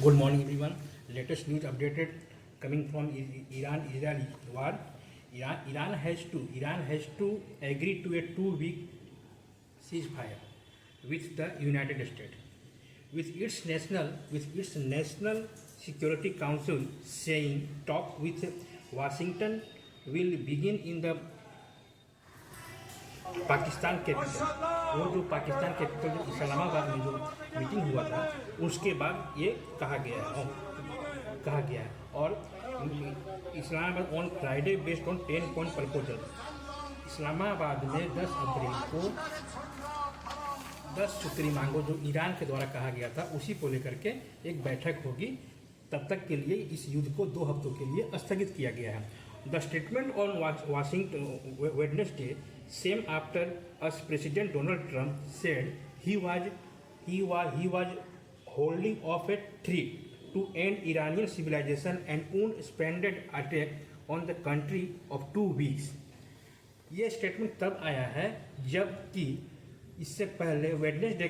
Good morning, everyone. Latest news updated coming from Iran-Israel war. Iran has to agree to a 2-week ceasefire with the United States, with its National Security Council saying talk with Washington will begin in the Pakistan capital. वो जो Pakistan capital जो इस्लामाबाद में जो meeting हुआ था उसके बाद ये कहा गया है और Islamabad on Friday based on 10 point proposal. Islamabad में 10 अप्रैल को 10 सूत्री मांगो जो ईरान के द्वारा कहा गया था उसी को लेकर के एक बैठक होगी। तब तक के लिए इस युद्ध को 2 हफ्तों के लिए स्थगित किया गया है। The statement on Washington Wednesday same after as President Donald Trump said he was holding off a threat to end Iranian civilization and would spend attack on the country of 2 weeks। ये statement तब आया है जबकि इससे पहले Wednesday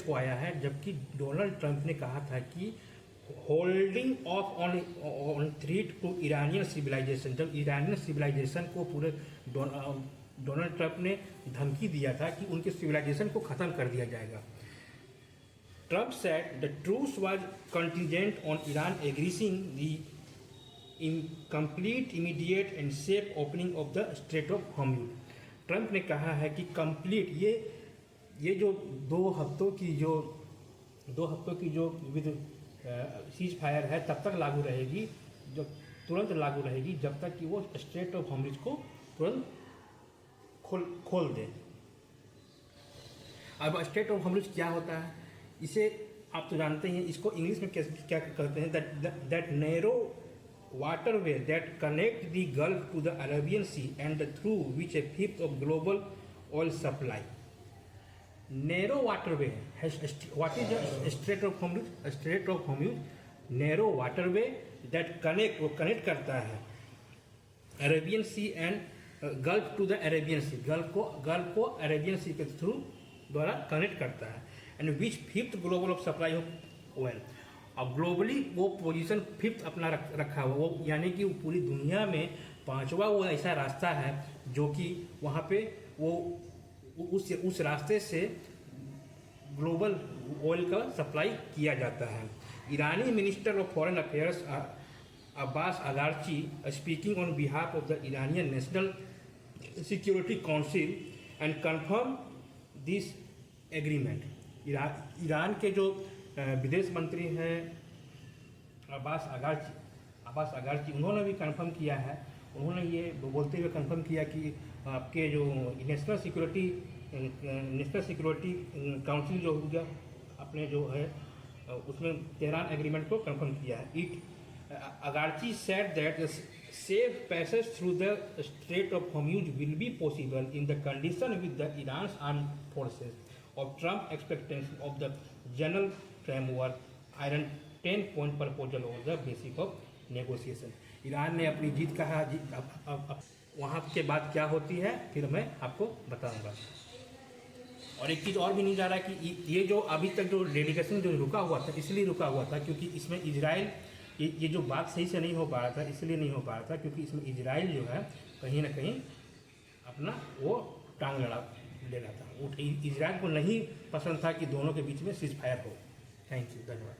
को आया है, जबकि डोनाल्ड ट्रंप ने कहा था कि holding off on threat to Iranian civilization. जब इरानियन सिविलाइजेशन को पूरे डोनाल्ड ट्रंप ने धमकी दिया था कि उनके सिविलाइजेशन को ख़त्म कर दिया जाएगा। Trump said the truce was contingent on Iran agreeing the complete immediate and safe opening of the Strait of Hormuz. Trump ने कहा है कि कंप्लीट ये जो 2 हफ्तों की जो विद सीज फायर है तब तक लागू रहेगी, जब तुरंत लागू रहेगी जब तक कि वो स्ट्रेट ऑफ हॉर्मुज को तुरंत खोल दे। अब स्ट्रेट ऑफ हॉर्मुज क्या होता है इसे आप तो जानते हैं। इसको इंग्लिश में क्या कहते हैं? That narrow waterway that connect the Gulf to the Arabian Sea and through which a fifth of global oil supply। Narrow waterway has what is the Strait of Hormuz? Strait of Hormuz narrow waterway that connect करता है Arabian Sea and Gulf to the Arabian Sea। Gulf को Arabian Sea के through द्वारा connect करता है and which fifth global of supply of oil। अब globally वो position 5th अपना रखा हुआ, वो यानी कि पूरी दुनिया में 5वां वो ऐसा रास्ता है जो कि वहाँ पे वो उस रास्ते से ग्लोबल ऑयल का सप्लाई किया जाता है। ईरानी minister of foreign affairs Abbas Araghchi speaking on behalf of the Iranian national security council and confirm this agreement. Iran के जो विदेश मंत्री हैं अब्बास अगारची उन्होंने भी कंफर्म किया है। उन्होंने ये बोलते हुए कंफर्म किया कि आपके जो नेशनल सिक्योरिटी काउंसिल जो हो गया अपने जो है उसमें तेहरान एग्रीमेंट को कंफर्म किया है। Araghchi said that safe passage through the Strait of Hormuz will be possible in the condition with the Iran's armed forces of Trump expectation of the general framework Iran 10 point proposal over the basis of negotiation। Iran ने अपनी जीत कहा। अब वहाँ के बाद क्या होती है फिर मैं आपको बताऊंगा। और एक चीज़ और भी नहीं जा रहा है कि ये जो अभी तक जो डेलीगेशन जो रुका हुआ था इसलिए रुका हुआ था क्योंकि इसमें इजराइल ये जो बात सही से नहीं हो पा रहा था, इसलिए नहीं हो पा रहा था क्योंकि इसमें इजराइल जो है कहीं ना कहीं अपना वो टांग ले रहा था। इजराइल को नहीं पसंद था कि दोनों के बीच में सीज फायर हो। थैंक यू, धन्यवाद।